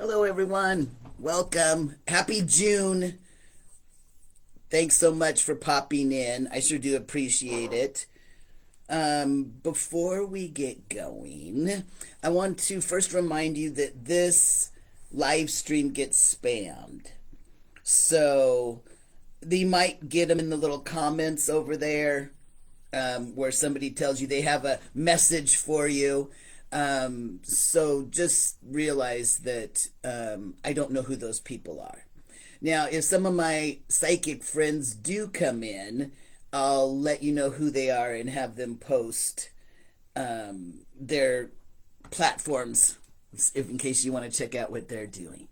Hello, everyone. Welcome. Happy June. Thanks so much for popping in. I sure do appreciate it. Before we get going, I want to first remind you that this live stream gets spammed. So you might get them in the little comments over there where somebody tells you they have a message for you. So just realize that I don't know who those people are. Now, if some of my psychic friends do come in, I'll let you know who they are and have them post their platforms in case you want to check out what they're doing.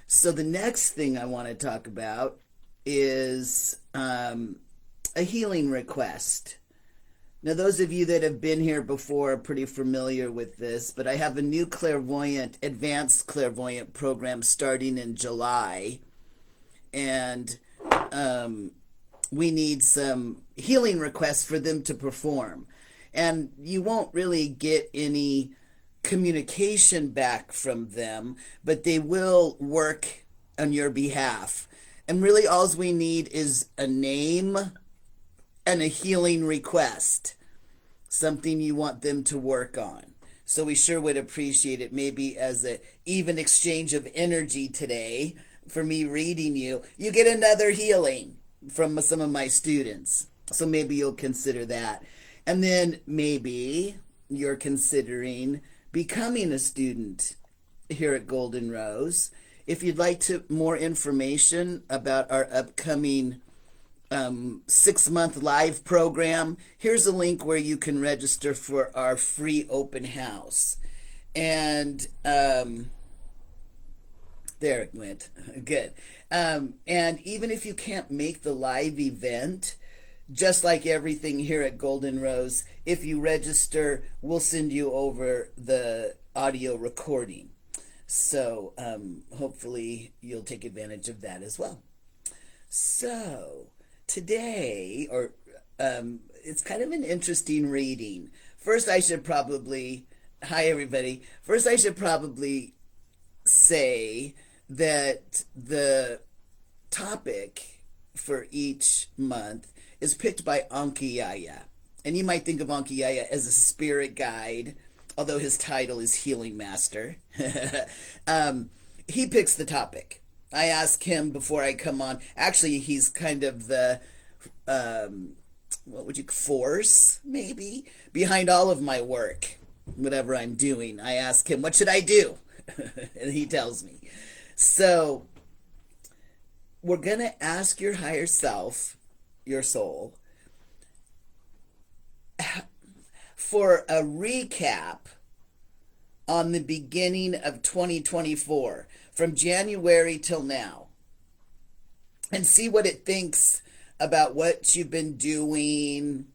So the next thing I want to talk about is a healing request. Now, those of you that have been here before are pretty familiar with this, but I have a new advanced clairvoyant program starting in July, and we need some healing requests for them to perform. And you won't really get any communication back from them, but they will work on your behalf. And really, all we need is a name and a healing request, something you want them to work on. So we sure would appreciate it, maybe as an even exchange of energy today for me reading you. You get another healing from some of my students. So maybe you'll consider that. And then maybe you're considering becoming a student here at Golden Rose. If you'd like more information about our upcoming 6-month live program, here's a link where you can register for our free open house. And there it went. Good. And even if you can't make the live event, just like everything here at Golden Rose, if you register, we'll send you over the audio recording. So hopefully you'll take advantage of that as well. So today, it's kind of an interesting reading. Hi everybody. First I should probably say that the topic for each month is picked by Ankiyaya. And you might think of Ankiyaya as a spirit guide, although his title is Healing Master. He picks the topic. I ask him before I come on. Actually, he's kind of the force, maybe, behind all of my work, whatever I'm doing. I ask him, what should I do? And he tells me. So we're going to ask your higher self, your soul, for a recap on the beginning of 2024, from January till now, and see what it thinks about what you've been doing.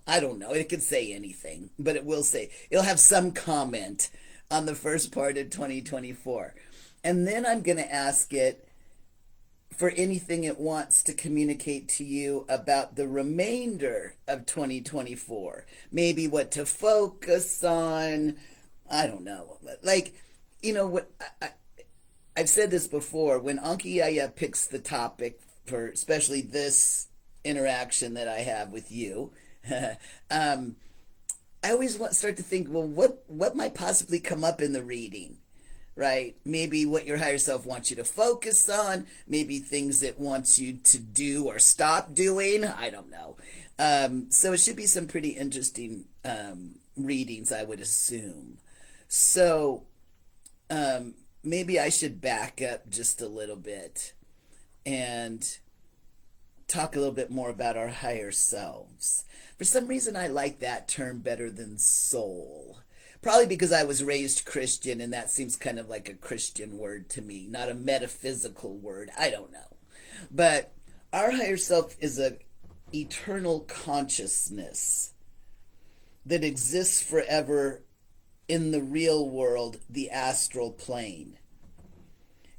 I don't know. It could say anything, but it'll have some comment on the first part of 2024. And then I'm going to ask it for anything it wants to communicate to you about the remainder of 2024. Maybe what to focus on. I don't know. I've said this before. When Ankiyaya picks the topic for especially this interaction that I have with you, I always start to think, well, what might possibly come up in the reading? Right? Maybe what your higher self wants you to focus on, maybe things it wants you to do or stop doing. I don't know. So it should be some pretty interesting readings, I would assume. So maybe I should back up just a little bit and talk a little bit more about our higher selves. For some reason, I like that term better than soul. Probably because I was raised Christian, and that seems kind of like a Christian word to me, not a metaphysical word. I don't know. But our higher self is an eternal consciousness that exists forever in the real world, the astral plane.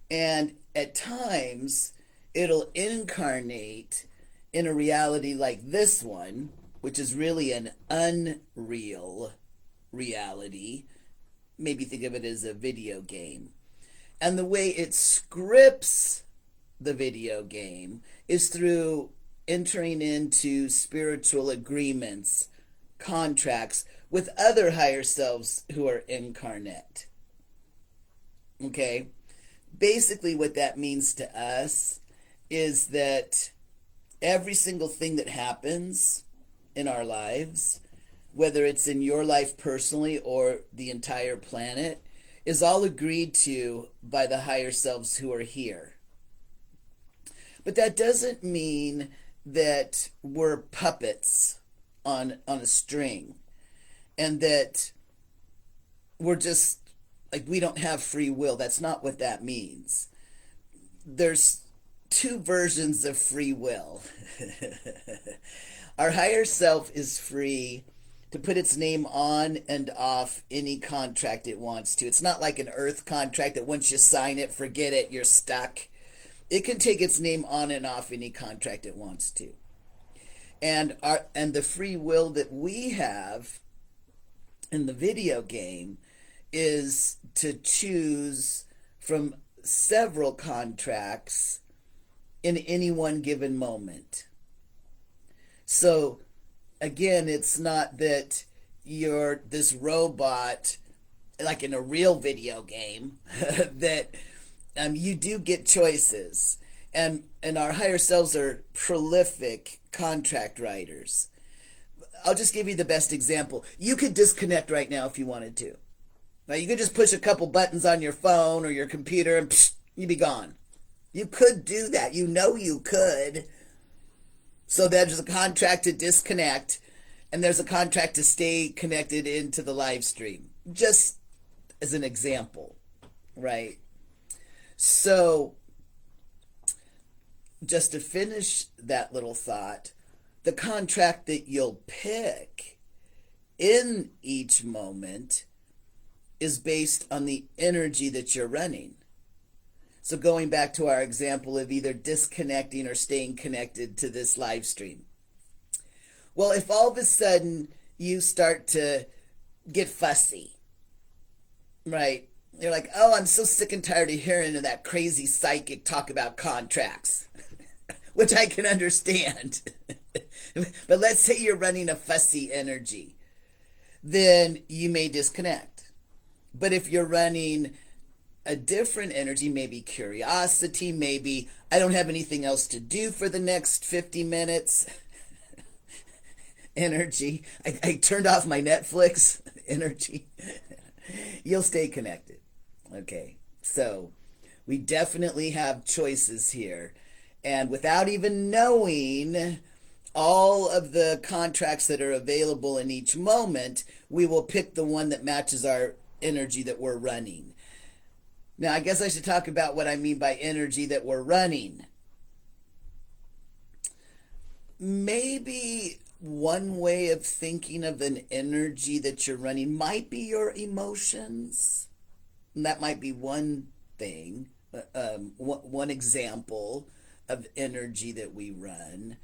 And at times, it'll incarnate in a reality like this one, which is really an unreal reality. Maybe think of it as a video game. And the way it scripts the video game is through entering into spiritual agreements, contracts with other higher selves who are incarnate. Okay? Basically, what that means to us is that every single thing that happens in our lives, whether it's in your life personally or the entire planet, is all agreed to by the higher selves who are here. But that doesn't mean that we're puppets on a string, and that we're just like, we don't have free will. That's not what that means. There's two versions of free will. Our higher self is free to put its name on and off any contract it wants to. It's not like an earth contract that once you sign it, forget it, you're stuck. It can take its name on and off any contract it wants to. And the free will that we have in the video game is to choose from several contracts in any one given moment. So again, it's not that you're this robot like in a real video game that you do get choices, and our higher selves are prolific contract writers. I'll just give you the best example. You could disconnect right now if you wanted to. Now, you could just push a couple buttons on your phone or your computer and psh, you'd be gone. You could do that. You know you could. So there's a contract to disconnect, and there's a contract to stay connected into the live stream. Just as an example, right? So just to finish that little thought, the contract that you'll pick in each moment is based on the energy that you're running. So going back to our example of either disconnecting or staying connected to this live stream. Well, if all of a sudden you start to get fussy, right? You're like, oh, I'm so sick and tired of hearing that crazy psychic talk about contracts, which I can understand. But let's say you're running a fussy energy, then you may disconnect. But if you're running a different energy, maybe curiosity, maybe I don't have anything else to do for the next 50 minutes energy, I turned off my Netflix energy, you'll stay connected. Okay, so we definitely have choices here. And without even knowing all of the contracts that are available in each moment, we will pick the one that matches our energy that we're running. Now, I guess I should talk about what I mean by energy that we're running. Maybe one way of thinking of an energy that you're running might be your emotions. And that might be one thing, one example of energy that we run.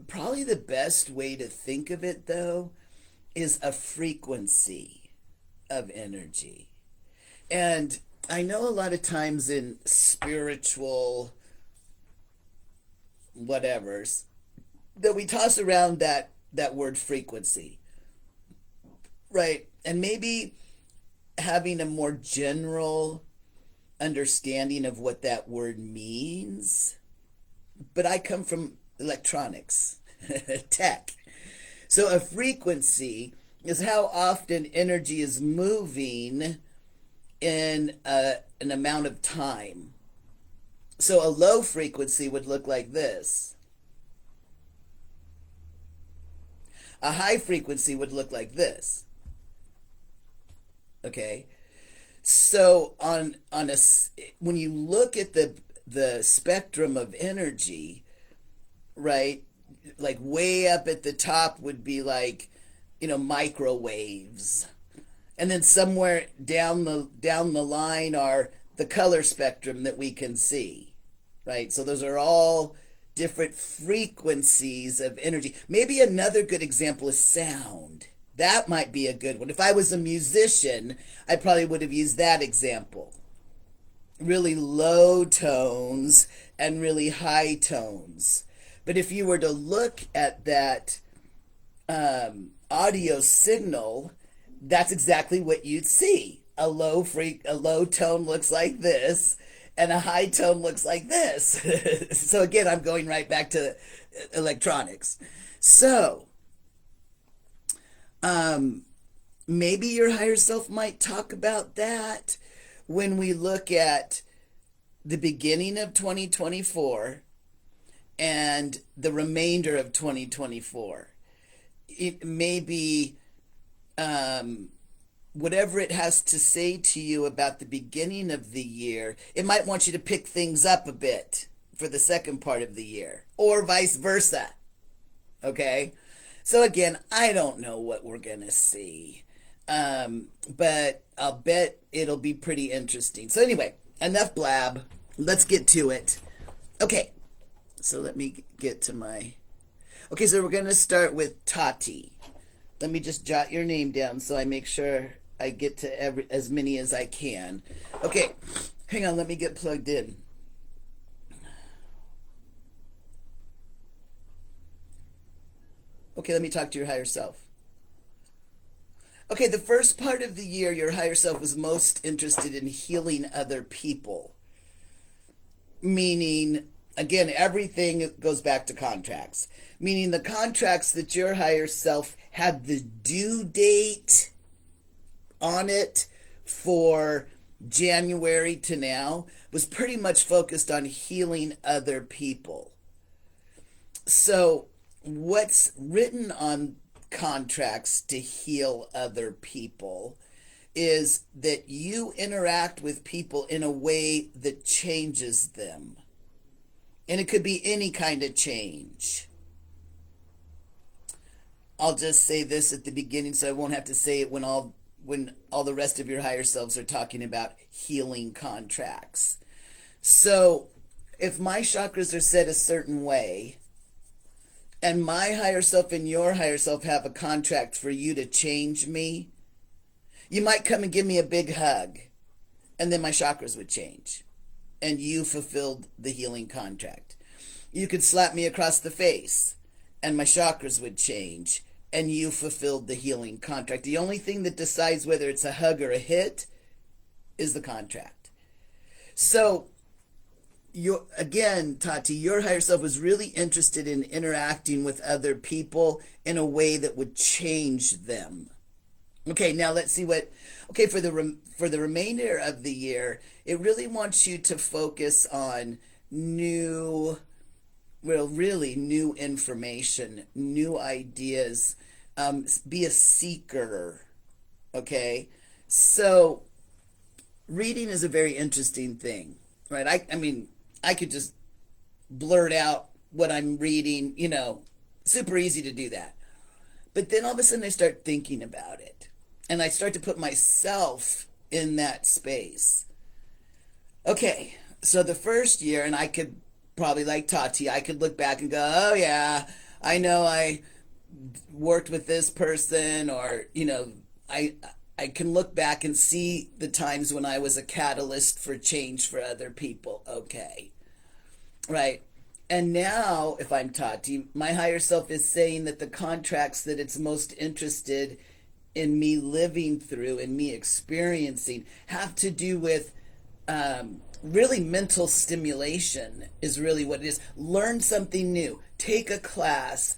Probably the best way to think of it, though, is a frequency of energy. And I know a lot of times in spiritual whatevers that we toss around that word frequency, right? And maybe having a more general understanding of what that word means. But I come from electronics, tech. So a frequency is how often energy is moving in an amount of time. So a low frequency would look like this. A high frequency would look like this. Okay? So when you look at the spectrum of energy, right? Like way up at the top would be like, microwaves. And then somewhere down the line are the color spectrum that we can see, right? So those are all different frequencies of energy. Maybe another good example is sound. That might be a good one. If I was a musician, I probably would have used that example. really low tones and really high tones. But if you were to look at that audio signal, that's exactly what you'd see. A low tone looks like this, and a high tone looks like this. So again, I'm going right back to electronics. So maybe your higher self might talk about that when we look at the beginning of 2024 and the remainder of 2024. It may be whatever it has to say to you about the beginning of the year. It might want you to pick things up a bit for the second part of the year, or vice versa. Okay? So again, I don't know what we're going to see. But I'll bet it'll be pretty interesting. So anyway, enough blab. Let's get to it. Okay, so let me get to my... Okay, so we're going to start with Tati. Let me just jot your name down so I make sure I get to as many as I can. Okay, hang on, let me get plugged in. Okay, let me talk to your higher self. Okay, the first part of the year, your higher self was most interested in healing other people. Meaning, again, everything goes back to contracts. Meaning the contracts that your higher self had the due date on it for January to now was pretty much focused on healing other people. So what's written on contracts to heal other people is that you interact with people in a way that changes them. And it could be any kind of change. I'll just say this at the beginning so I won't have to say it when all the rest of your higher selves are talking about healing contracts. So if my chakras are set a certain way, and my higher self and your higher self have a contract for you to change me, you might come and give me a big hug, and then my chakras would change, and you fulfilled the healing contract. You could slap me across the face, and my chakras would change, and you fulfilled the healing contract. The only thing that decides whether it's a hug or a hit is the contract. So, again, Tati, your higher self was really interested in interacting with other people in a way that would change them. Okay, now let's see what... Okay, for the remainder of the year, it really wants you to focus on really new information, new ideas. Be a seeker, okay? So, reading is a very interesting thing, right? I mean, I could just blurt out what I'm reading, super easy to do that. But then all of a sudden I start thinking about it. And I start to put myself in that space. Okay, so the first year, and I could probably, like Tati, I could look back and go, oh yeah, I know I worked with this person, or, I can look back and see the times when I was a catalyst for change for other people. Okay. Right. And now, if I'm Tati, my higher self is saying that the contracts that it's most interested in me living through and me experiencing have to do with really mental stimulation is really what it is. Learn something new. Take a class.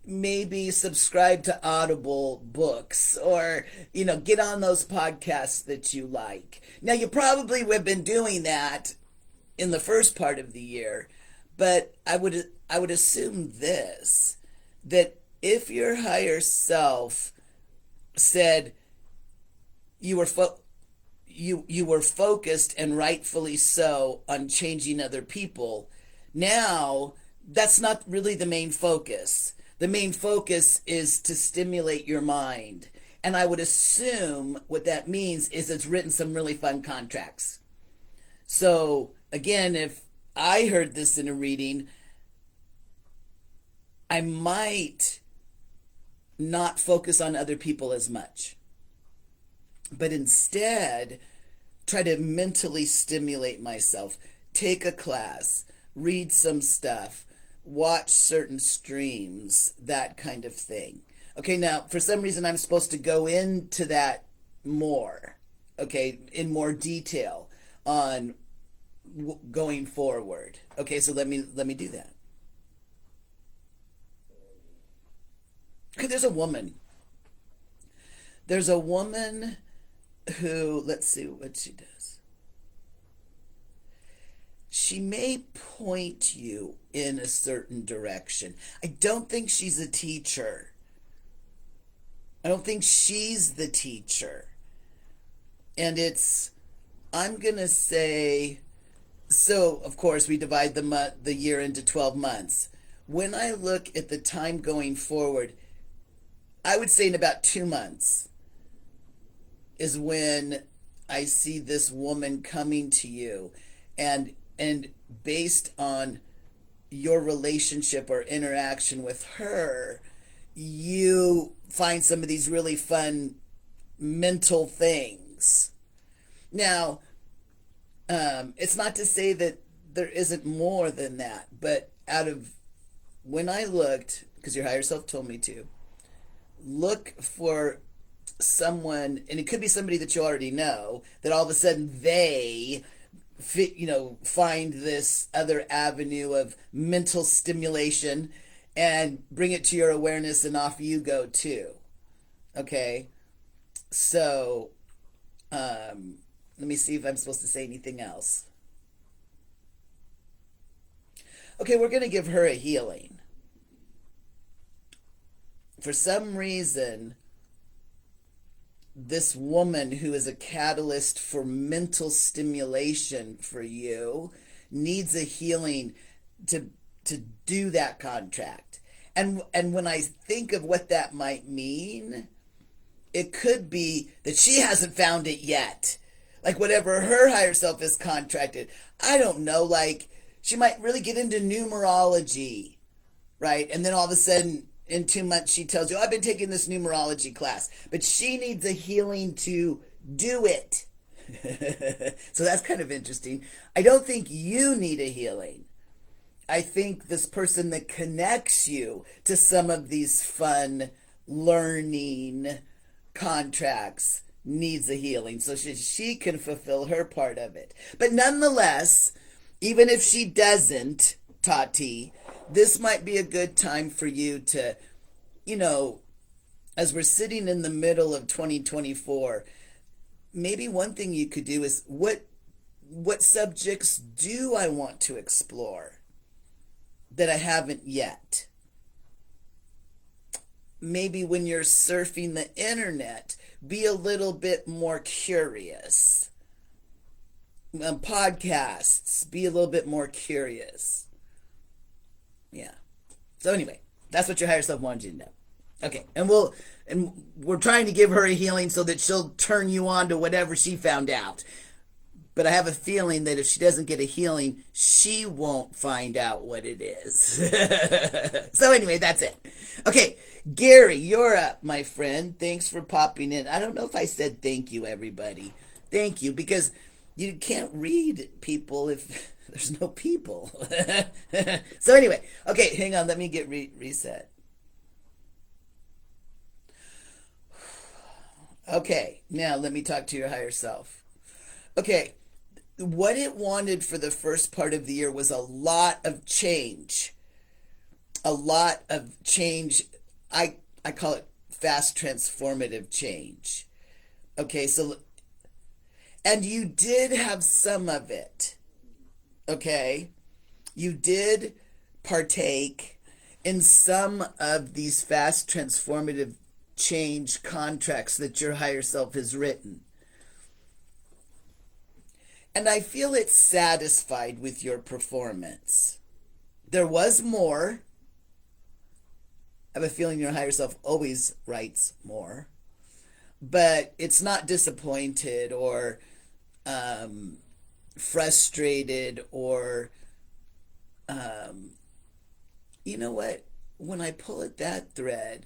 Maybe subscribe to Audible books, or, get on those podcasts that you like. Now, you probably have been doing that in the first part of the year, but I would assume this, that if your higher self said you were focused, and rightfully so, on changing other people, now that's not really the main focus. The main focus is to stimulate your mind. And I would assume what that means is it's written some really fun contracts. So, again, if I heard this in a reading, I might not focus on other people as much. But instead, try to mentally stimulate myself, take a class, read some stuff, watch certain streams, that kind of thing. Okay, now for some reason I'm supposed to go into that more, okay, in more detail on going forward. Okay, so let me do that. Okay, there's a woman who, let's see what she does. She may point you in a certain direction. I don't think she's a teacher. I don't think she's the teacher. And I'm going to say, so of course we divide the year into 12 months. When I look at the time going forward, I would say in about 2 months is when I see this woman coming to you, and based on your relationship or interaction with her, you find some of these really fun mental things. Now, it's not to say that there isn't more than that, but out of when I looked, because your higher self told me to, look for someone, and it could be somebody that you already know, that all of a sudden they find this other avenue of mental stimulation and bring it to your awareness, and off you go too. Okay, so let me see if I'm supposed to say anything else. Okay, we're going to give her a healing. For some reason, this woman who is a catalyst for mental stimulation for you needs a healing to do that contract. And when I think of what that might mean, it could be that she hasn't found it yet. Like whatever her higher self is contracted. I don't know, like she might really get into numerology, right? And then all of a sudden in 2 months she tells you, I've been taking this numerology class, but she needs a healing to do it. So that's kind of interesting. I don't think you need a healing. I think this person that connects you to some of these fun learning contracts needs a healing so she can fulfill her part of it. But nonetheless, even if she doesn't, Tati, this might be a good time for you to, as we're sitting in the middle of 2024, maybe one thing you could do is what subjects do I want to explore that I haven't yet? Maybe when you're surfing the internet, be a little bit more curious. Podcasts, be a little bit more curious. Yeah. So anyway, that's what your higher self wanted you to know. Okay, and we're trying to give her a healing so that she'll turn you on to whatever she found out. But I have a feeling that if she doesn't get a healing, she won't find out what it is. So anyway, that's it. Okay, Gary, you're up, my friend. Thanks for popping in. I don't know if I said thank you, everybody. Thank you, because you can't read people if there's no people. So anyway, okay, hang on. Let me get reset. Okay, now let me talk to your higher self. Okay, what it wanted for the first part of the year was a lot of change. A lot of change. I call it fast transformative change. Okay, so, and you did have some of it. Okay, you did partake in some of these fast transformative change contracts that your higher self has written. And I feel it's satisfied with your performance. There was more. I have a feeling your higher self always writes more. But it's not disappointed or frustrated or, you know what? When I pull at that thread,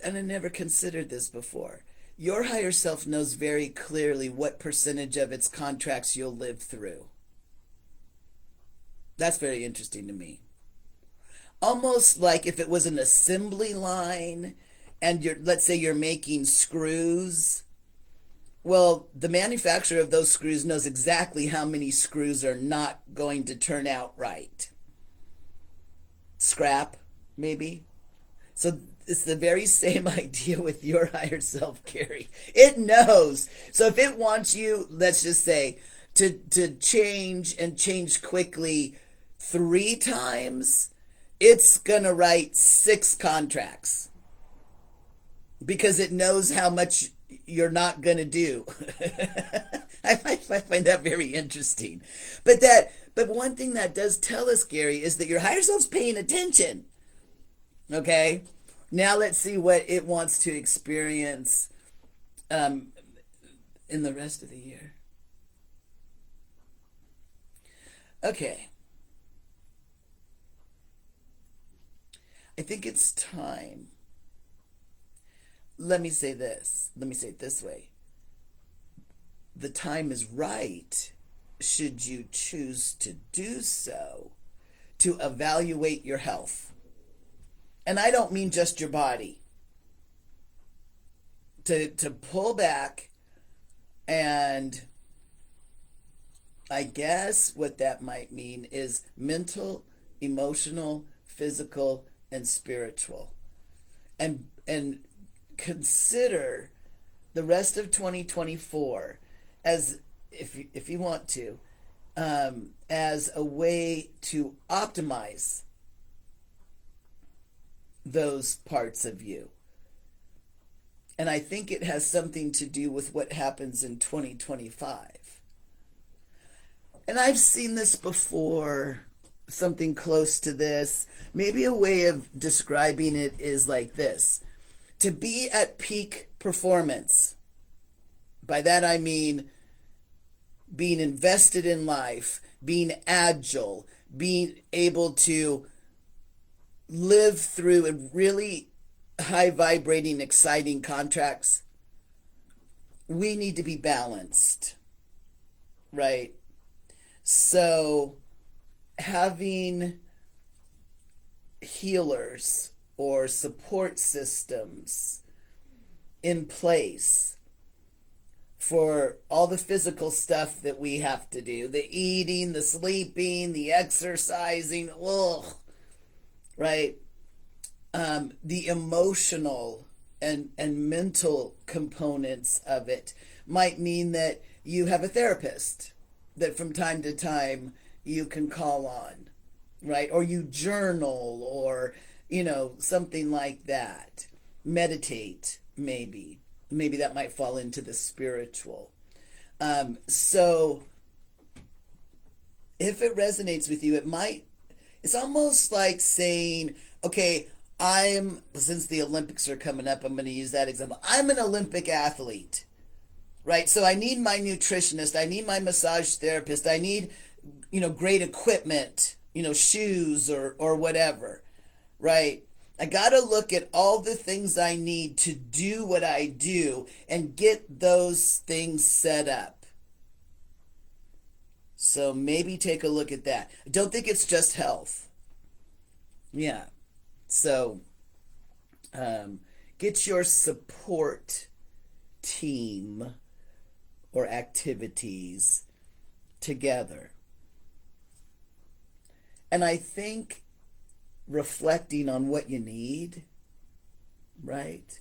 and I never considered this before, Your higher self knows very clearly what percentage of its contracts you'll live through. That's very interesting to me. Almost like if it was an assembly line and let's say you're making screws. Well, the manufacturer of those screws knows exactly how many screws are not going to turn out right. Scrap, maybe. So it's the very same idea with your higher self, Carrie. It knows. So if it wants you, let's just say, to change and change quickly 3 times, it's going to write 6 contracts because it knows how much you're not going to do. I find that very interesting. But one thing that does tell us, Gary, is that your higher self's paying attention. Okay? Now let's see what it wants to experience in the rest of the year. Okay. I think it's time. Let me say this. Let me say it this way. The time is right, should you choose to do so, to evaluate your health. And I don't mean just your body. To pull back, and I guess what that might mean is mental, emotional, physical, and spiritual. And consider the rest of 2024 as, if you want to, as a way to optimize those parts of you. And I think it has something to do with what happens in 2025. And I've seen this before, something close to this. Maybe a way of describing it is like this. To be at peak performance. By that I mean being invested in life, being agile, being able to live through a really high vibrating, exciting contracts. We need to be balanced, right? So having healers or support systems in place for all the physical stuff that we have to do, the eating, the sleeping, the exercising, right? The emotional and mental components of it might mean that you have a therapist that from time to time you can call on, right? Or you journal, or, something like that. Meditate, maybe. Maybe that might fall into the spiritual. So if it resonates with you, it's almost like saying, okay, since the Olympics are coming up, I'm going to use that example. I'm an Olympic athlete, right? So I need my nutritionist. I need my massage therapist. I need, great equipment, shoes or whatever, right? I got to look at all the things I need to do what I do and get those things set up. So maybe take a look at that. I don't think it's just health. Yeah. So get your support team or activities together. And I think reflecting on what you need, right,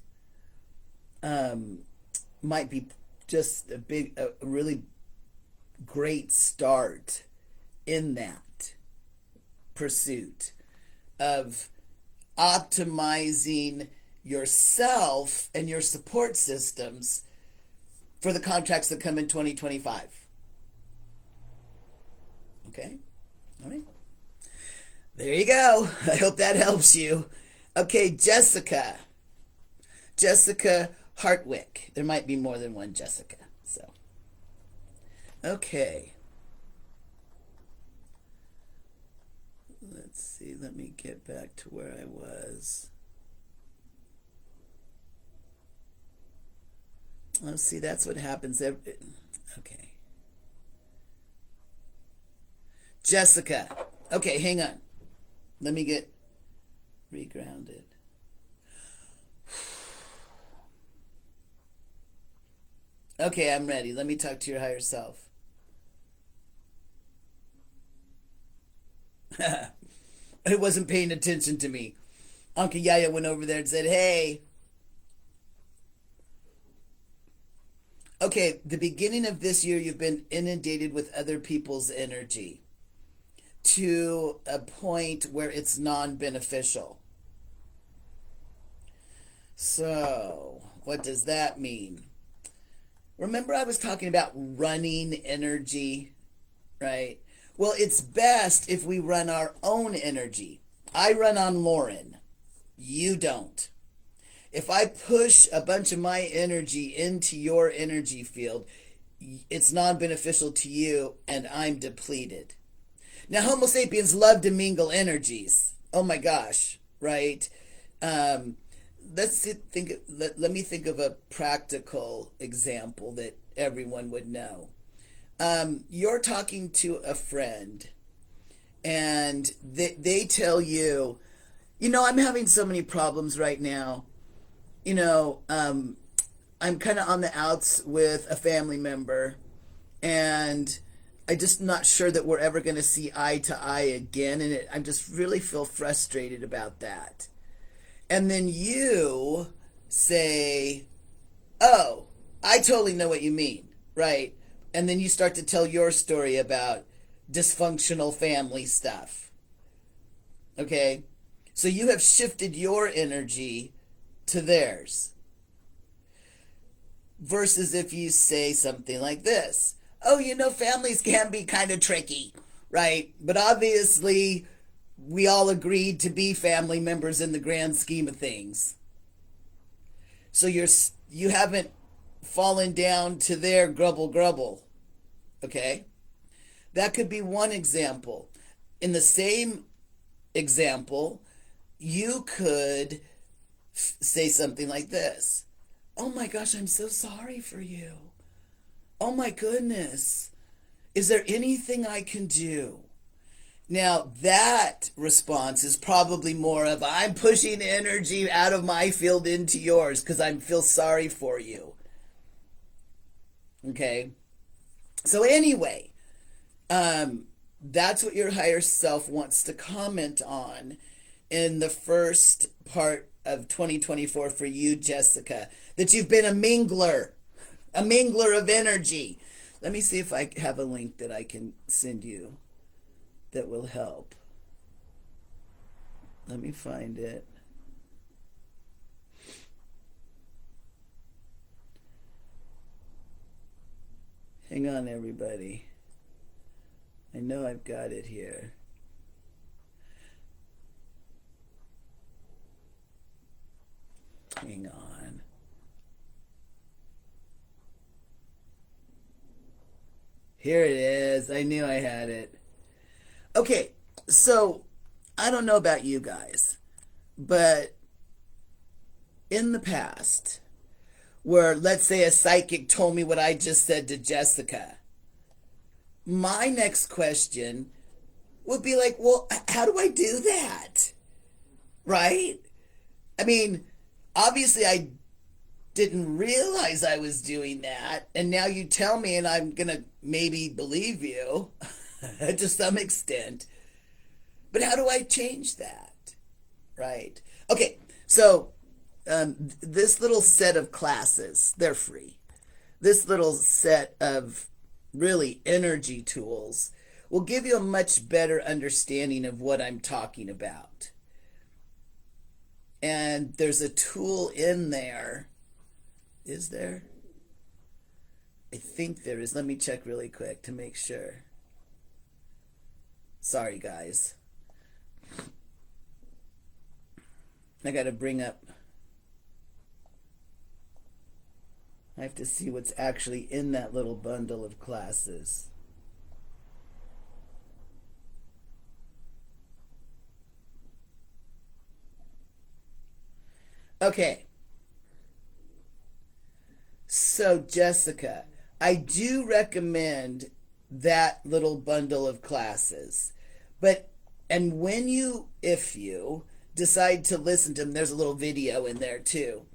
might be just a really great start in that pursuit of optimizing yourself and your support systems for the contracts that come in 2025. Okay? All right. There you go. I hope that helps you. Okay, Jessica Hartwick. There might be more than one Jessica. So, okay. Let's see. Let me get back to where I was. Let's see, that's what happens. Okay. Jessica. Okay, hang on. Let me get regrounded. Okay, I'm ready. Let me talk to your higher self. It wasn't paying attention to me. Uncle Yaya went over there and said, hey. Okay, the beginning of this year, you've been inundated with other people's energy to a point where it's non-beneficial. So, what does that mean? Remember I was talking about running energy, right? Well, it's best if we run our own energy. I run on Loren. You don't. If I push a bunch of my energy into your energy field, it's non-beneficial to you and I'm depleted. Now, Homo sapiens love to mingle energies. Oh my gosh, right? Let me think of a practical example that everyone would know. You're talking to a friend and they tell you, I'm having so many problems right now. I'm kind of on the outs with a family member and I'm just not sure that we're ever going to see eye to eye again. And I just really feel frustrated about that. And then you say, oh, I totally know what you mean, right? And then you start to tell your story about dysfunctional family stuff. Okay? So you have shifted your energy to theirs. Versus if you say something like this. Oh, families can be kind of tricky, right? But obviously, we all agreed to be family members in the grand scheme of things. So you haven't fallen down to their grubble, okay? That could be one example. In the same example, you could say something like this. Oh my gosh, I'm so sorry for you. Oh my goodness. Is there anything I can do? Now, that response is probably more of, I'm pushing energy out of my field into yours because I feel sorry for you. Okay? So anyway, that's what your higher self wants to comment on in the first part of 2024 for you, Jessica, that you've been a mingler of energy. Let me see if I have a link that I can send you that will help. Let me find it. Hang on, everybody. I know I've got it here. Hang on. Here it is. I knew I had it. Okay, so I don't know about you guys, but in the past, where let's say a psychic told me what I just said to Jessica, my next question would be like, well, how do I do that? Right? I mean, obviously I didn't realize I was doing that, and now you tell me and I'm going to maybe believe you to some extent. But how do I change that? Right? Okay, so this little set of classes, they're free. This little set of really energy tools will give you a much better understanding of what I'm talking about. And there's a tool in there. Is there? I think there is. Let me check really quick to make sure. Sorry, guys. I got to bring up. I have to see what's actually in that little bundle of classes. Okay. So, Jessica, I do recommend that little bundle of classes. But, and when you, if you decide to listen to them, there's a little video in there too.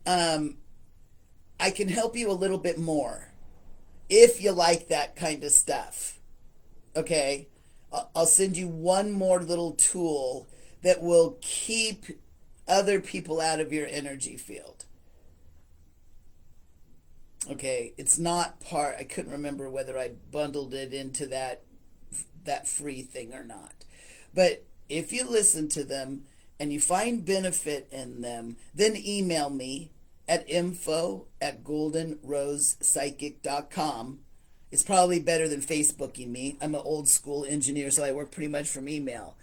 Um, I can help you a little bit more if you like that kind of stuff. Okay? I'll send you one more little tool that will keep other people out of your energy field. Okay, it's not part. I couldn't remember whether I bundled it into that free thing or not. But if you listen to them and you find benefit in them, then email me at info@goldenrosepsychic.com. It's probably better than Facebooking me. I'm an old school engineer, so I work pretty much from email.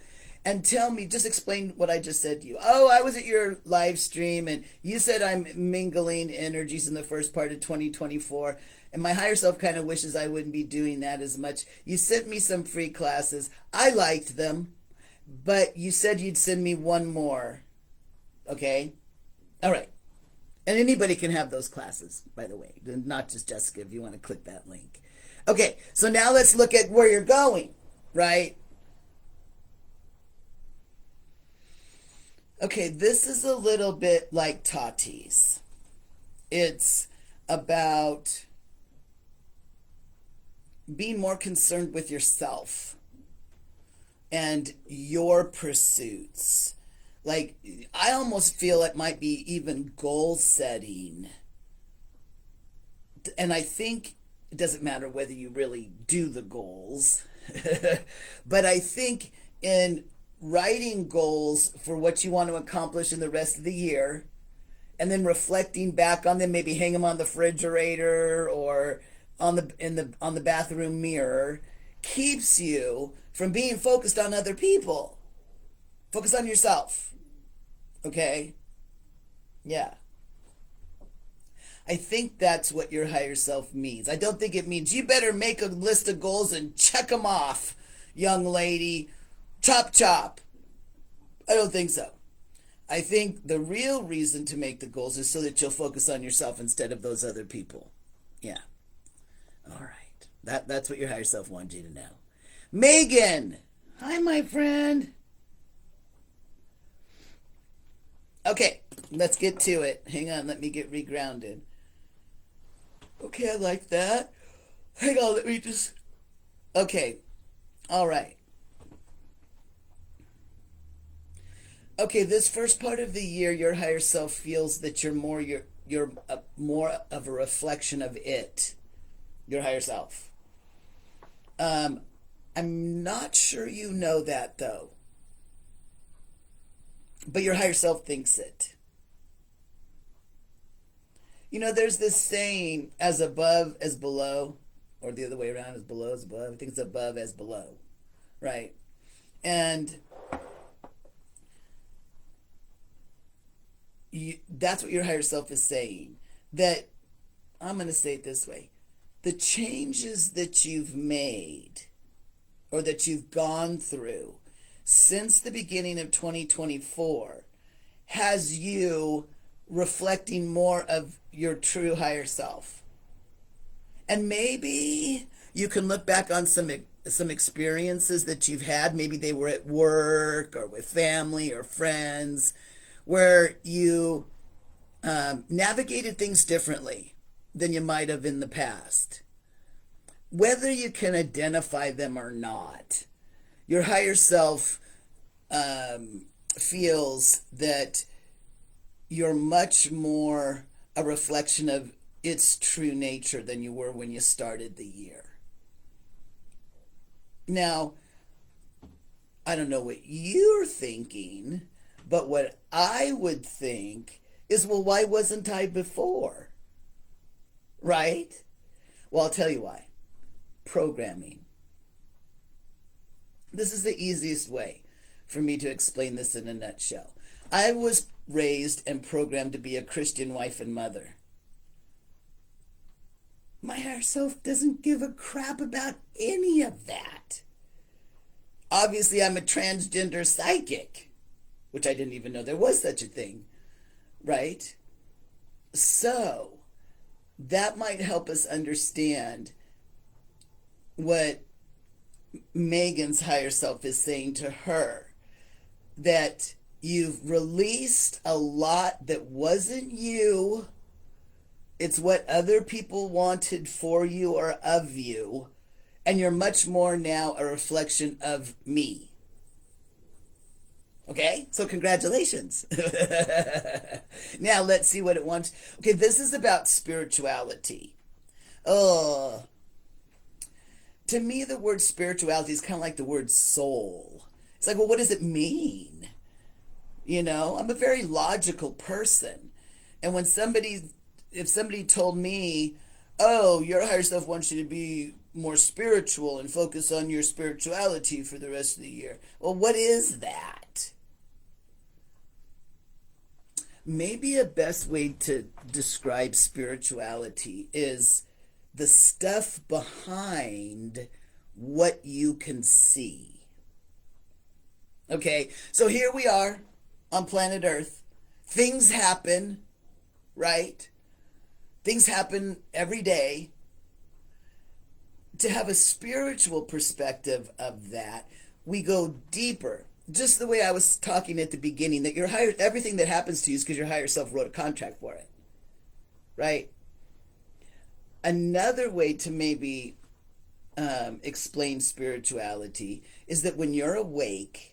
And tell me, just explain what I just said to you. Oh, I was at your live stream and you said I'm mingling energies in the first part of 2024. And my higher self kind of wishes I wouldn't be doing that as much. You sent me some free classes. I liked them, but you said you'd send me one more. Okay? All right. And anybody can have those classes, by the way. Not just Jessica, if you want to click that link. Okay, so now let's look at where you're going, right? Okay, this is a little bit like Tati's. It's about being more concerned with yourself and your pursuits. Like, I almost feel it might be even goal setting. And I think it doesn't matter whether you really do the goals, but I think in writing goals for what you want to accomplish in the rest of the year and then reflecting back on them, maybe hang them on the refrigerator or on the bathroom mirror, keeps you from being focused on other people. Focus on yourself. Okay? Yeah. I think that's what your higher self means. I don't think it means you better make a list of goals and check them off, young lady. Chop, chop. I don't think so. I think the real reason to make the goals is so that you'll focus on yourself instead of those other people. Yeah. All right. That's what your higher self wanted you to know. Megan. Hi, my friend. Okay, let's get to it. Hang on, let me get regrounded. Okay, I like that. Hang on, let me just... Okay, all right. Okay, this first part of the year, your higher self feels that you're more of a reflection of it, your higher self. I'm not sure you know that though, but your higher self thinks it. You know, there's this saying, as above as below, or the other way around, as below as above. I think it's above as below, right? And that's what your higher self is saying. That, I'm going to say it this way, the changes that you've made or that you've gone through since the beginning of 2024 has you reflecting more of your true higher self. And maybe you can look back on some experiences that you've had. Maybe they were at work or with family or friends, where you navigated things differently than you might have in the past. Whether you can identify them or not, your higher self feels that you're much more a reflection of its true nature than you were when you started the year. Now, I don't know what you're thinking, but what I would think is, well, why wasn't I before? Right? Well, I'll tell you why. Programming. This is the easiest way for me to explain this in a nutshell. I was raised and programmed to be a Christian wife and mother. My higher self doesn't give a crap about any of that. Obviously, I'm a transgender psychic, which I didn't even know there was such a thing, right? So, that might help us understand what Megan's higher self is saying to her, that you've released a lot that wasn't you. It's what other people wanted for you or of you. And you're much more now a reflection of me. Okay, so congratulations. Now let's see what it wants. Okay, this is about spirituality. Oh, to me, the word spirituality is kind of like the word soul. It's like, well, what does it mean? I'm a very logical person. And if somebody told me, oh, your higher self wants you to be more spiritual and focus on your spirituality for the rest of the year. Well, what is that? Maybe a best way to describe spirituality is the stuff behind what you can see. Okay, so here we are on planet Earth. Things happen, right? Things happen every day. To have a spiritual perspective of that, we go deeper. Just the way I was talking at the beginning, that everything that happens to you is because your higher self wrote a contract for it, right? Another way to maybe explain spirituality is that when you're awake,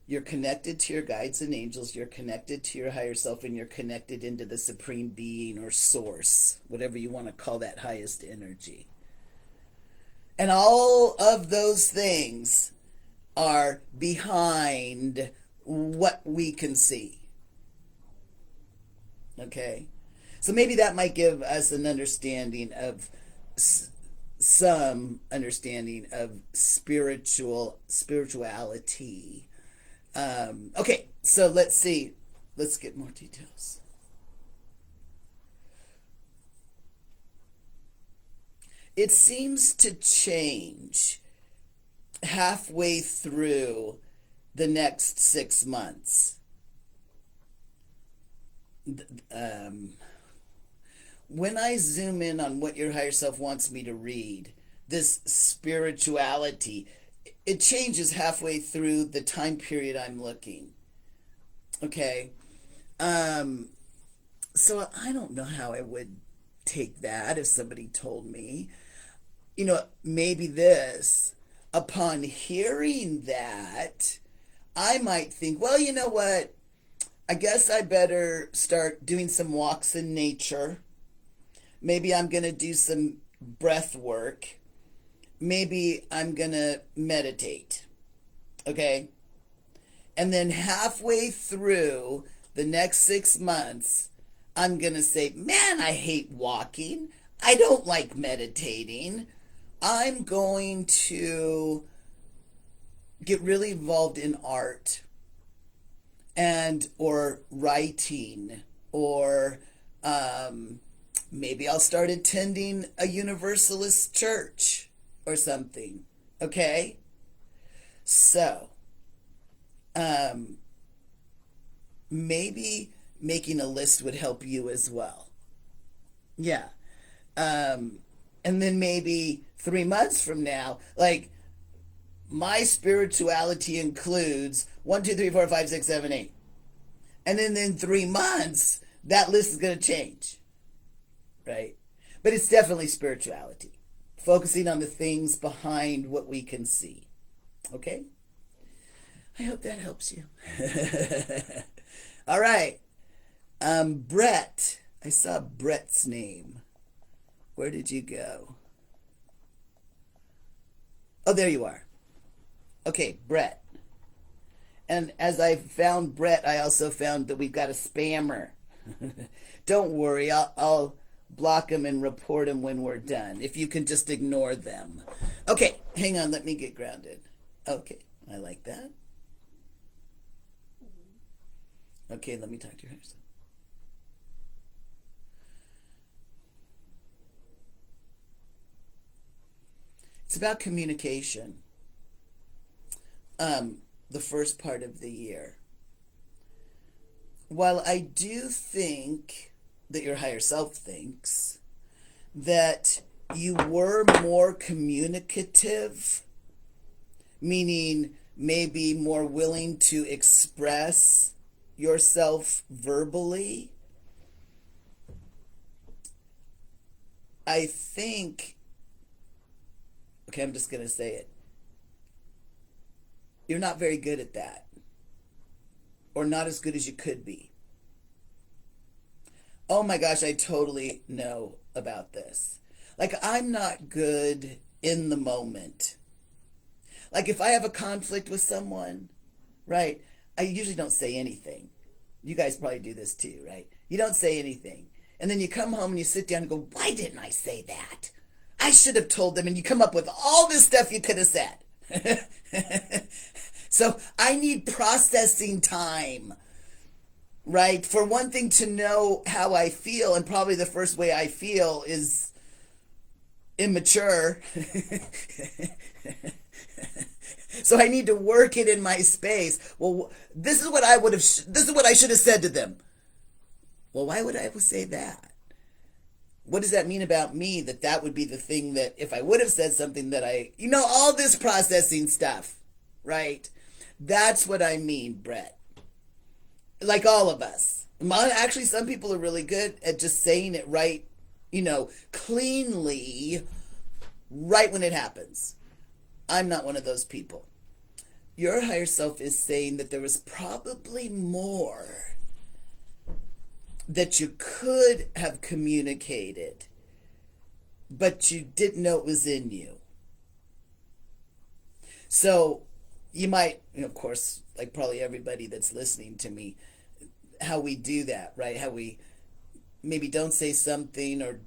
you're connected to your guides and angels, you're connected to your higher self, and you're connected into the supreme being or source, whatever you want to call that highest energy. And all of those things are behind what we can see. Okay? So maybe that might give us an understanding of some understanding of spirituality. Okay, so let's see. Let's get more details. It seems to change halfway through the next 6 months. When I zoom in on what your higher self wants me to read, this spirituality, it changes halfway through the time period I'm looking. Okay? So I don't know how I would take that if somebody told me. Maybe this, upon hearing that, I might think, well, you know what? I guess I better start doing some walks in nature. Maybe I'm going to do some breath work. Maybe I'm going to meditate. Okay? And then halfway through the next 6 months, I'm going to say, man, I hate walking. I don't like meditating. I'm going to get really involved in art or writing, or maybe I'll start attending a Universalist church or something. Okay? So, maybe making a list would help you as well. Yeah. And then maybe 3 months from now, like, my spirituality includes 1, 2, 3, 4, 5, 6, 7, 8. And then in 3 months, that list is going to change. Right? But it's definitely spirituality. Focusing on the things behind what we can see. Okay? I hope that helps you. All right. Brett. I saw Brett's name. Where did you go? Oh, there you are. Okay, Brett. And as I found Brett, I also found that we've got a spammer. Don't worry, I'll block them and report them when we're done, if you can just ignore them. Okay, hang on, let me get grounded. Okay, I like that. Okay, let me talk to your higher self. It's about communication. The first part of the year. While I do think that your higher self thinks that you were more communicative, meaning maybe more willing to express yourself verbally. I think, okay, I'm just going to say it. You're not very good at that, or not as good as you could be. Oh my gosh, I totally know about this. Like, I'm not good in the moment. Like, if I have a conflict with someone, right, I usually don't say anything. You guys probably do this too, right? You don't say anything. And then you come home and you sit down and go, why didn't I say that? I should have told them. And you come up with all this stuff you could have said. So I need processing time, right? For one thing, to know how I feel. And probably the first way I feel is immature. So I need to work it in my space. Well, this is what I should have said to them. Well, why would I say that? What does that mean about me, that would be the thing that if I would have said something that all this processing stuff, right? That's what I mean, Brett. Like all of us. Actually, some people are really good at just saying it right, cleanly, right when it happens. I'm not one of those people. Your higher self is saying that there was probably more that you could have communicated, but you didn't know it was in you. So you might, of course, like probably everybody that's listening to me, how we do that, right? How we maybe don't say something, or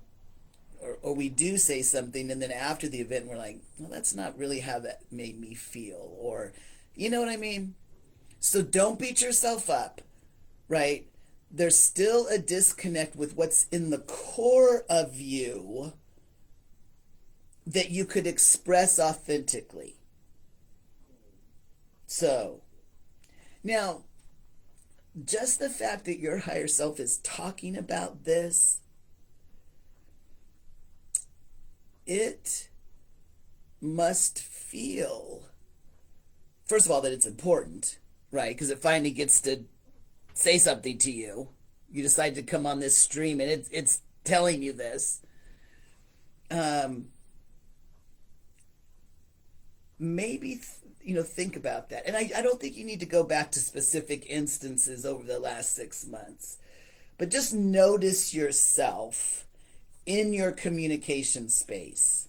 we do say something, and then after the event we're like, well, that's not really how that made me feel, or you know what I mean? So don't beat yourself up, right? There's still a disconnect with what's in the core of you that you could express authentically. So now, just the fact that your higher self is talking about this, it must feel, first of all, that it's important, right? Because it finally gets to say something to you. You decide to come on this stream and it's telling you this. Maybe, think about that. And I don't think you need to go back to specific instances over the last 6 months. But just notice yourself in your communication space.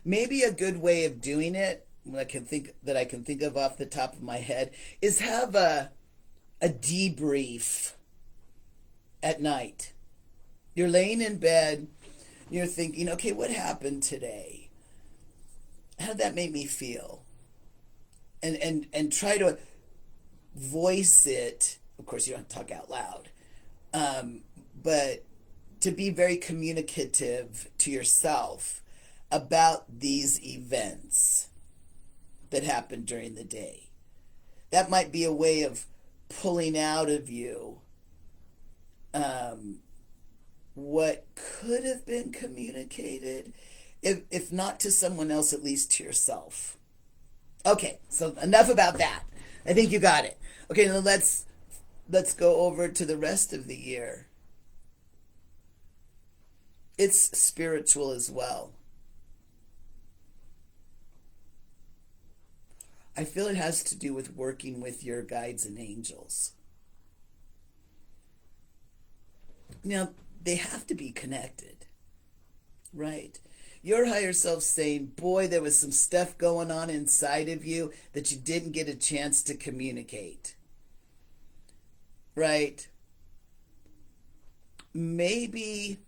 Maybe a good way of doing it, I can think of off the top of my head, is have a debrief at night. You're laying in bed, you're thinking, okay, what happened today? How did that make me feel? And try to voice it. Of course, you don't have to talk out loud, but to be very communicative to yourself about these events that happened during the day. That might be a way of pulling out of you what could have been communicated, if not to someone else, at least to yourself. Okay, so enough about that. I think you got it. Okay, now let's go over to the rest of the year. It's spiritual as well. I feel it has to do with working with your guides and angels. Now, they have to be connected, right? Your higher self saying, boy, there was some stuff going on inside of you that you didn't get a chance to communicate, right? Maybe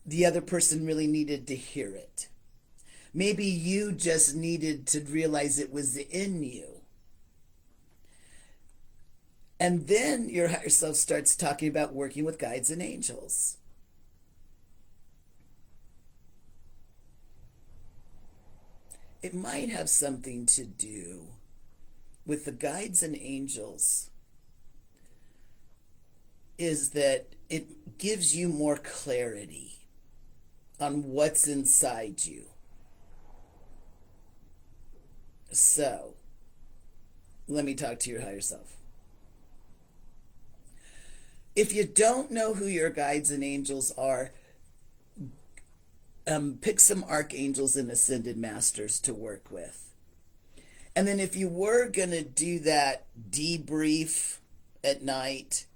the other person really needed to hear it. Maybe you just needed to realize it was in you. And then your higher self starts talking about working with guides and angels. It might have something to do with the guides and angels, is that it gives you more clarity on what's inside you. So, let me talk to your higher self. If you don't know who your guides and angels are, pick some archangels and ascended masters to work with. And then if you were going to do that debrief at night,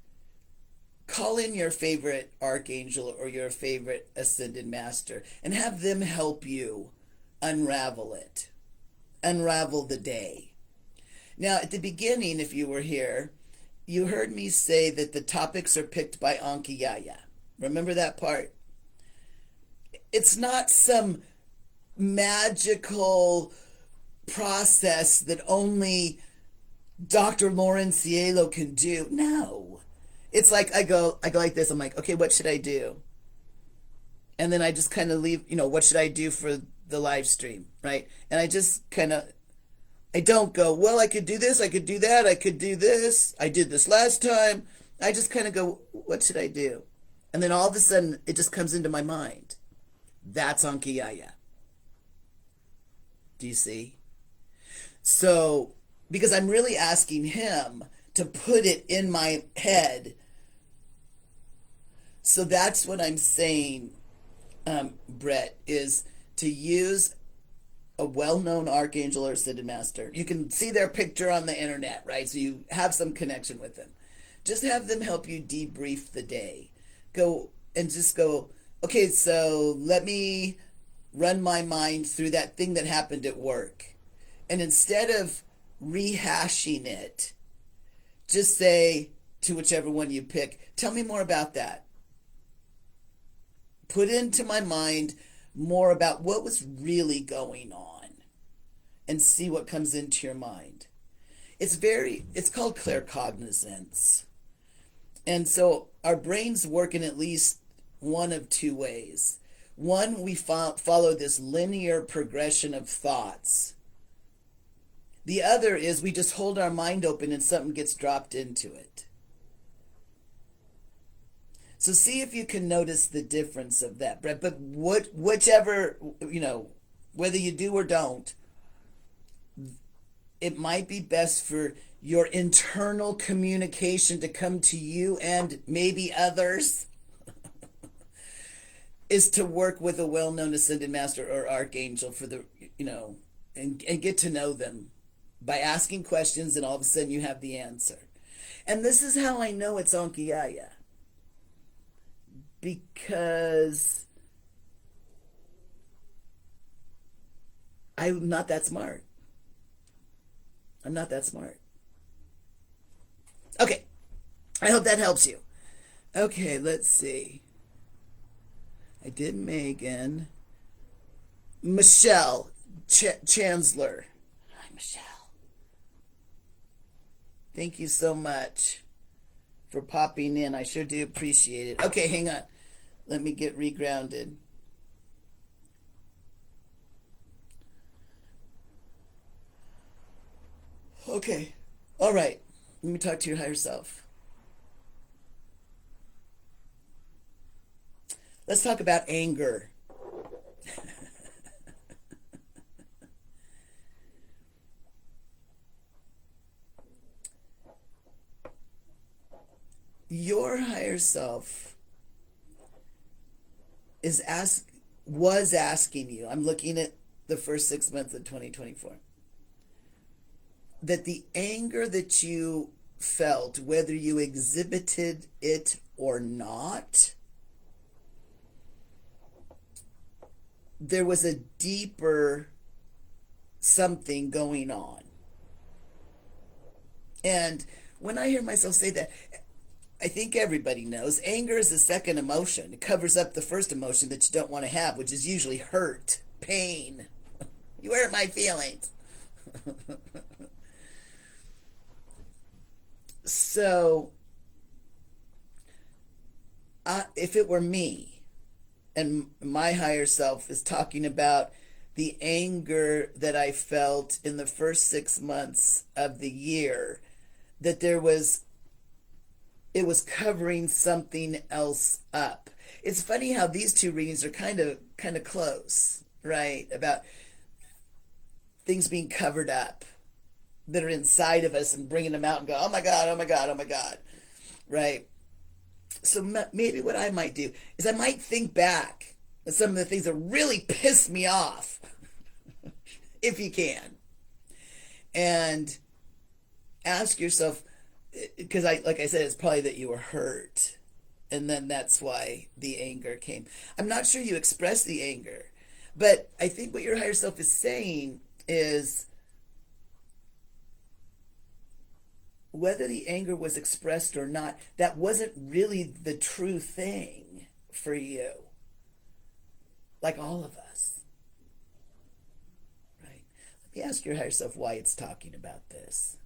call in your favorite archangel or your favorite ascended master and have them help you unravel it, unravel the day. Now, at the beginning, if you were here, you heard me say that the topics are picked by Anki Yaya. Remember that part? It's not some magical process that only Dr. Loren Cielo can do. No. It's like I go like this. I'm like, okay, what should I do? And then I just kind of leave, what should I do for the live stream, right? And I just I don't go, well, I could do this, I could do that, I could do this. I did this last time. I just kind of go, what should I do? And then all of a sudden, it just comes into my mind. That's Anki Yaya. Do you see? So, because I'm really asking him to put it in my head. So that's what I'm saying, Brett, is to use a well-known archangel or ascended master. You can see their picture on the internet, right? So you have some connection with them. Just have them help you debrief the day. Go, okay, so let me run my mind through that thing that happened at work. And instead of rehashing it, just say to whichever one you pick, tell me more about that. Put into my mind more about what was really going on and see what comes into your mind. It's called claircognizance. And so our brains work in at least one of two ways. One, we follow this linear progression of thoughts. The other is we just hold our mind open and something gets dropped into it. So see if you can notice the difference of that, Brett. But whichever, whether you do or don't, it might be best for your internal communication to come to you and maybe others is to work with a well-known ascended master or archangel for the, and get to know them by asking questions, and all of a sudden you have the answer. And this is how I know it's Anki Yaya. Because I'm not that smart. I'm not that smart. Okay. I hope that helps you. Okay, let's see. I did Megan. Michelle Chancellor. Hi, Michelle. Thank you so much for popping in. I sure do appreciate it. Okay, hang on. Let me get regrounded. Okay. All right. Let me talk to your higher self. Let's talk about anger. Your higher self was asking you, I'm looking at the first 6 months of 2024, that the anger that you felt, whether you exhibited it or not, there was a deeper something going on. And when I hear myself say that, I think everybody knows anger is the second emotion. It covers up the first emotion that you don't want to have, which is usually hurt, pain. You hurt my feelings. So, if it were me, and my higher self is talking about the anger that I felt in the first 6 months of the year, that there was it was covering something else up. It's funny how these two readings are kind of close, right? About things being covered up that are inside of us and bringing them out and go, oh my God, oh my God, oh my God, right? So maybe what I might do is I might think back at some of the things that really pissed me off, if you can, and ask yourself, because like I said, it's probably that you were hurt, and then that's why the anger came. I'm not sure you expressed the anger, but I think what your higher self is saying is whether the anger was expressed or not, that wasn't really the true thing for you. Like all of us. Right? Let me ask your higher self why it's talking about this.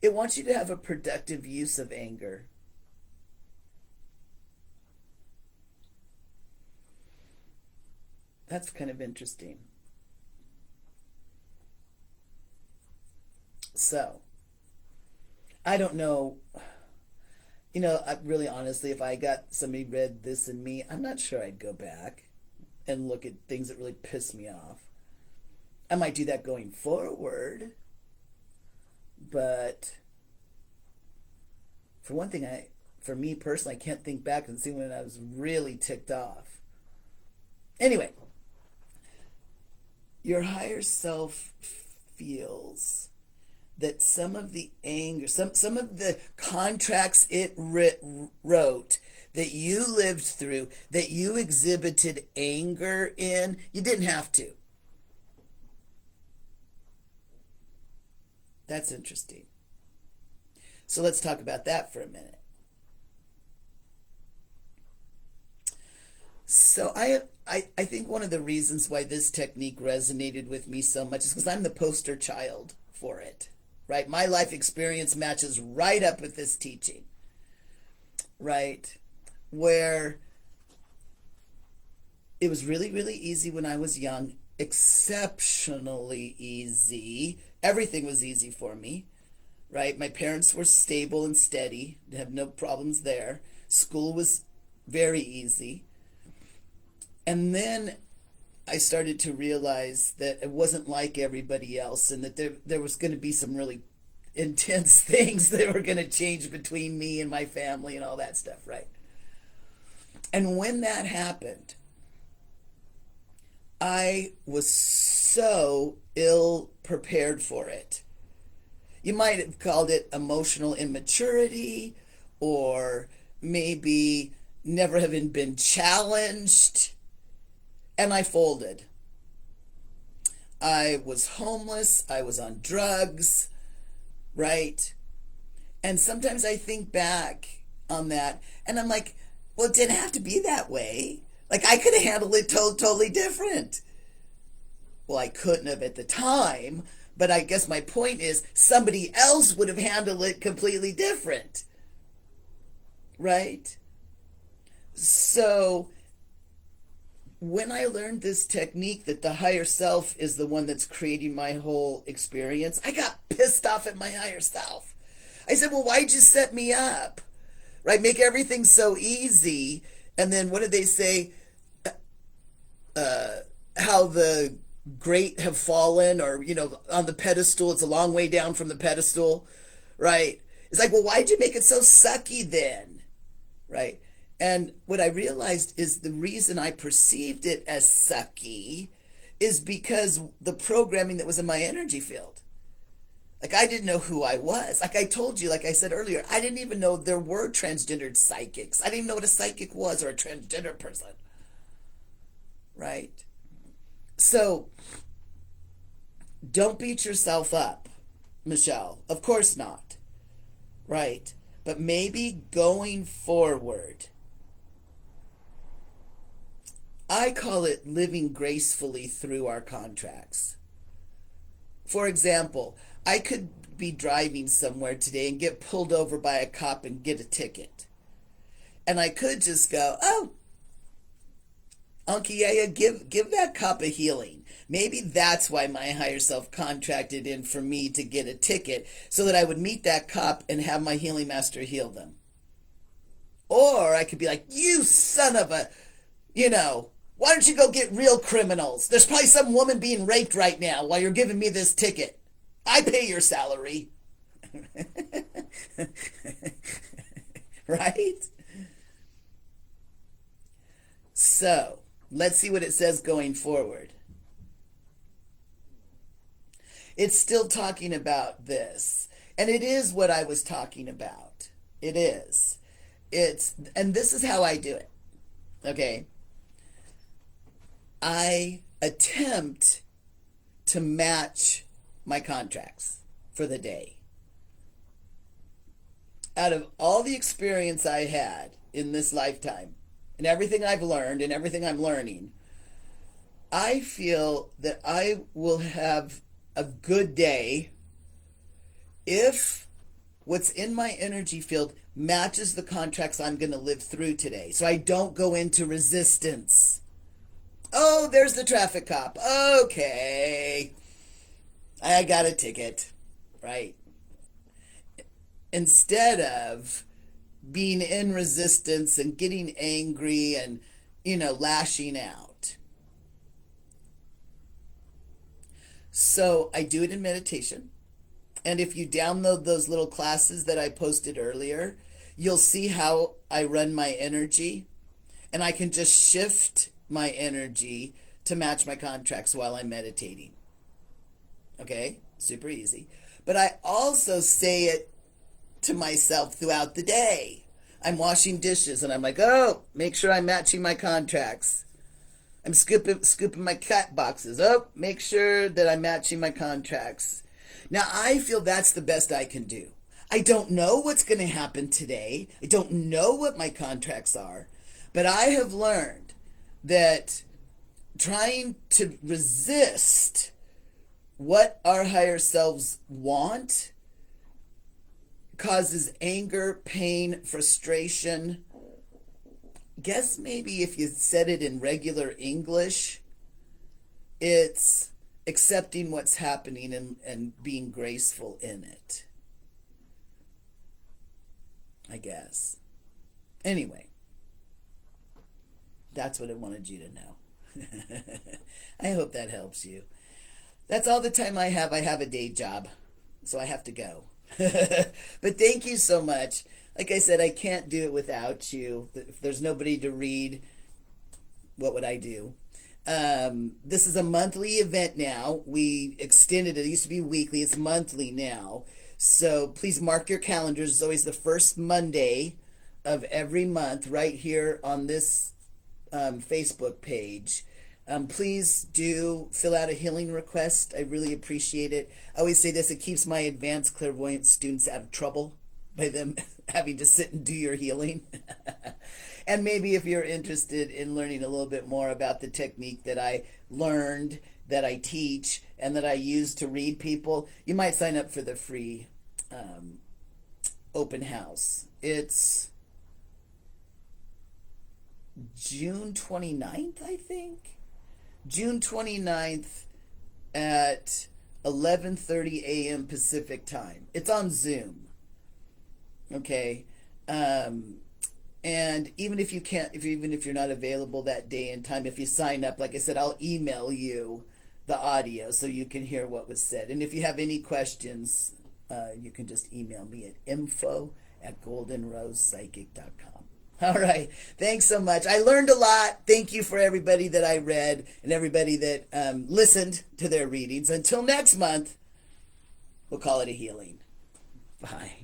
It wants you to have a productive use of anger. That's kind of interesting. So, I don't know. Really honestly, if I got somebody read this in me, I'm not sure I'd go back and look at things that really piss me off. I might do that going forward, but for one thing, for me personally, I can't think back and see when I was really ticked off. Anyway, your higher self feels that some of the anger, some of the contracts it wrote that you lived through, that you exhibited anger in, you didn't have to. That's interesting. So let's talk about that for a minute. So I think one of the reasons why this technique resonated with me so much is because I'm the poster child for it. Right? My life experience matches right up with this teaching. Right? Where it was really, really easy when I was young, exceptionally easy. Everything was easy for me. Right? My parents were stable and steady, had no problems there. School was very easy. And then I started to realize that it wasn't like everybody else, and that there was going to be some really intense things that were going to change between me and my family and all that stuff, right? And when that happened, I was so ill prepared for it. You might have called it emotional immaturity, or maybe never having been challenged. And I folded. I was homeless. I was on drugs, right? And sometimes I think back on that and I'm like, well, it didn't have to be that way. Like, I could have handled it totally different. Well, I couldn't have at the time, but I guess my point is somebody else would have handled it completely different, right? So when I learned this technique that the higher self is the one that's creating my whole experience, I got pissed off at my higher self. I said, well, why'd you set me up? Right? Make everything so easy. And then what did they say? How the great have fallen, or, on the pedestal, it's a long way down from the pedestal, right? It's like, well, why'd you make it so sucky then? Right? And what I realized is the reason I perceived it as sucky is because the programming that was in my energy field. Like, I didn't know who I was. Like I told you, like I said earlier, I didn't even know there were transgendered psychics. I didn't even know what a psychic was, or a transgender person. Right? So, don't beat yourself up, Michelle. Of course not. Right? But maybe going forward, I call it living gracefully through our contracts. For example, I could be driving somewhere today and get pulled over by a cop and get a ticket. And I could just go, oh, Uncle Yaya, give that cop a healing. Maybe that's why my higher self contracted in for me to get a ticket, so that I would meet that cop and have my healing master heal them. Or I could be like, you son of a, why don't you go get real criminals? There's probably some woman being raped right now while you're giving me this ticket. I pay your salary. Right? So, let's see what it says going forward. It's still talking about this. And it is what I was talking about. It is. And this is how I do it. Okay? I attempt to match my contracts for the day. Out of all the experience I had in this lifetime, and everything I've learned and everything I'm learning, I feel that I will have a good day if what's in my energy field matches the contracts I'm going to live through today. So I don't go into resistance. Oh, there's the traffic cop. Okay. I got a ticket. Right. Instead of being in resistance and getting angry and, lashing out. So I do it in meditation. And if you download those little classes that I posted earlier, you'll see how I run my energy. And I can just shift my energy to match my contracts while I'm meditating. Okay? Super easy. But I also say it to myself throughout the day. I'm washing dishes and I'm like, oh, make sure I'm matching my contracts. I'm scooping my cat boxes. Oh, make sure that I'm matching my contracts. Now, I feel that's the best I can do. I don't know what's going to happen today. I don't know what my contracts are. But I have learned that trying to resist what our higher selves want causes anger, pain, frustration. Guess maybe if you said it in regular English, it's accepting what's happening and being graceful in it. I guess. Anyway, that's what I wanted you to know. I hope that helps you. That's all the time I have. I have a day job, so I have to go. But thank you so much. Like I said, I can't do it without you. If there's nobody to read, what would I do? This is a monthly event now. We extended it. It used to be weekly. It's monthly now. So please mark your calendars. It's always the first Monday of every month right here on this Facebook page. Please do fill out a healing request. I really appreciate it. I always say this, it keeps my advanced clairvoyant students out of trouble by them having to sit and do your healing. And maybe if you're interested in learning a little bit more about the technique that I learned, that I teach, and that I use to read people, you might sign up for the free open house. It's June 29th, I think. June 29th at 11:30 a.m. Pacific time. It's on Zoom. Okay. And even if you can't, even if you're not available that day and time, if you sign up, like I said, I'll email you the audio so you can hear what was said. And if you have any questions, you can just email me at info@goldenrosepsychic.com. All right. Thanks so much. I learned a lot. Thank you for everybody that I read and everybody that listened to their readings. Until next month, we'll call it a healing. Bye.